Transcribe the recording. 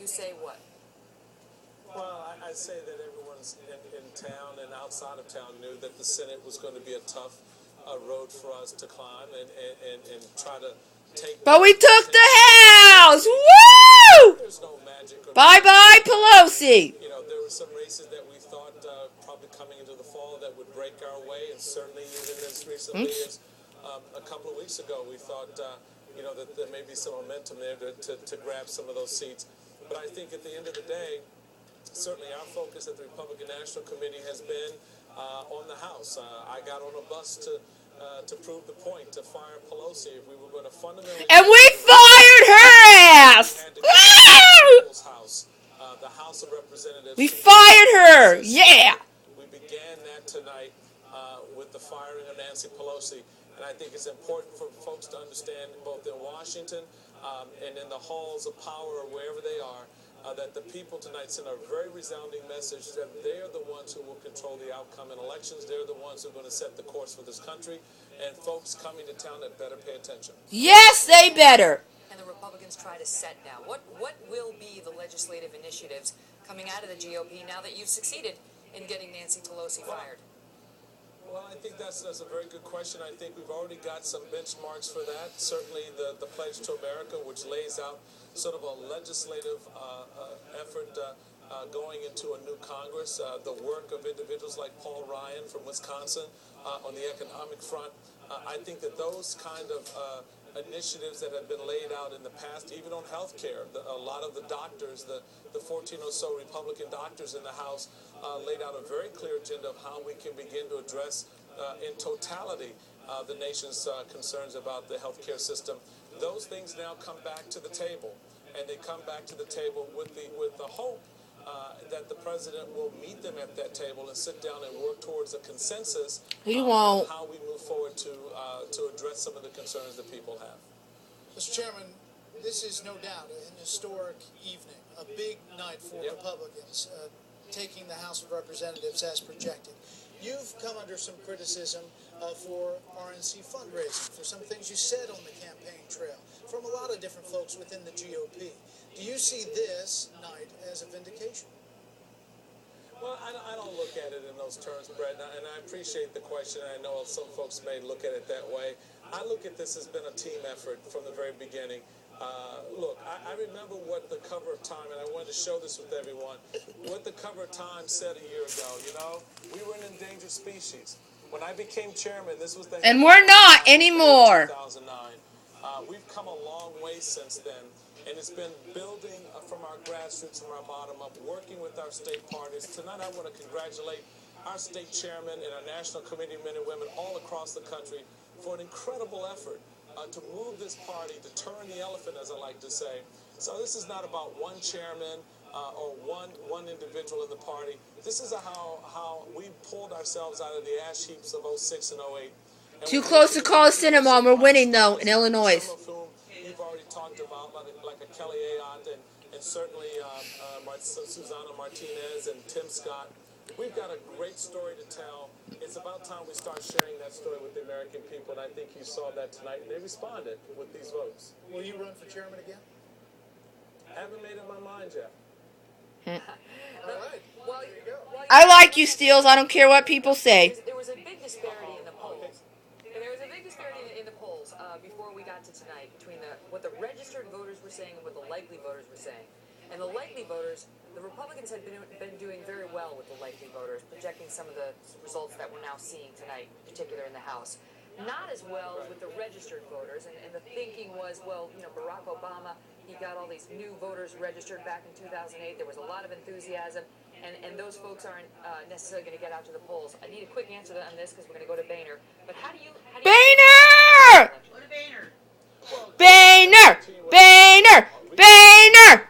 say what? Well, I say that everyone in town and outside of town knew that the Senate was going to be a tough road for us to climb and try to take. But we took the House! Woo! There's no magic. Bye-bye, Pelosi. You know, there were some races that we thought probably coming into the fall that would break our way, and certainly even as recently as a couple of weeks ago, we thought, that there may be some momentum there to grab some of those seats. But I think at the end of the day, certainly our focus at the Republican National Committee has been on the House. I got on a bus to prove the point, to fire Pelosi. If we were going to fundamentally... And we fired her ass! House, the House of Representatives... We fired her! Yeah! We began that tonight with the firing of Nancy Pelosi. And I think it's important for folks to understand, both in Washington and in the halls of power or wherever they are, that the people tonight send a very resounding message that they're the ones who will control the outcome in elections. They're the ones who are going to set the course for this country. And folks coming to town that better pay attention. Yes, they better. And the Republicans try to set now. What will be the legislative initiatives coming out of the GOP now that you've succeeded in getting Nancy Pelosi fired? Well, I think that's a very good question. I think we've already got some benchmarks for that. Certainly the Pledge to America, which lays out sort of a legislative effort going into a new Congress. The work of individuals like Paul Ryan from Wisconsin on the economic front. I think that those kind of initiatives that have been laid out in the past, even on health care, a lot of the doctors, the 14 or so Republican doctors in the House laid out a very clear agenda of how we can begin to address in totality the nation's concerns about the health care system. Those things now come back to the table, and they come back to the table with the hope that the president will meet them at that table and sit down and work towards a consensus on how we move forward to address some of the concerns that people have. Mr. Chairman, this is no doubt an historic evening, a big night for Republicans, taking the House of Representatives as projected. You've come under some criticism for RNC fundraising, for some things you said on the campaign trail, from a lot of different folks within the GOP. Do you see this night as a vindication? Well, I don't look at it in those terms, Brett, and I appreciate the question. I know some folks may look at it that way. I look at this as been a team effort from the very beginning. Look, I remember what the cover of Time, and I wanted to show this with everyone, what the cover of Time said a year ago. You know, we were an endangered species. When I became chairman, this was the... And we're not anymore. 2009. We've come a long way since then. And it's been building from our grassroots, from our bottom up, working with our state parties. Tonight I want to congratulate our state chairman and our national committee men and women all across the country for an incredible effort to move this party, to turn the elephant, as I like to say. So this is not about one chairman or one individual in the party. This is how we pulled ourselves out of the ash heaps of 06 and 08. And too close to Coliseum. We're winning, though, in Illinois. Some of whom you've already talked about, like a Kelly Ayotte and certainly Susana Martinez and Tim Scott. We've got a great story to tell. It's about time we start sharing that story with the American people, and I think you saw that tonight, and they responded with these votes. Will you run for chairman again? I haven't made up my mind yet. All right. Well, there you go. I like you, Steels. I don't care what people say. There was a big disparity in the polls. And there was a big disparity in the polls before we got to tonight between what the registered voters were saying and what the likely voters were saying. And the likely voters, the Republicans had been doing very well with the likely voters, projecting some of the results that we're now seeing tonight, in particular in the House. Not as well with the registered voters, and the thinking was, well, Barack Obama, he got all these new voters registered back in 2008. There was a lot of enthusiasm, and those folks aren't necessarily going to get out to the polls. I need a quick answer on this because we're going to go to Boehner. But how do you Boehner! Go to Boehner. Boehner! Boehner! Boehner!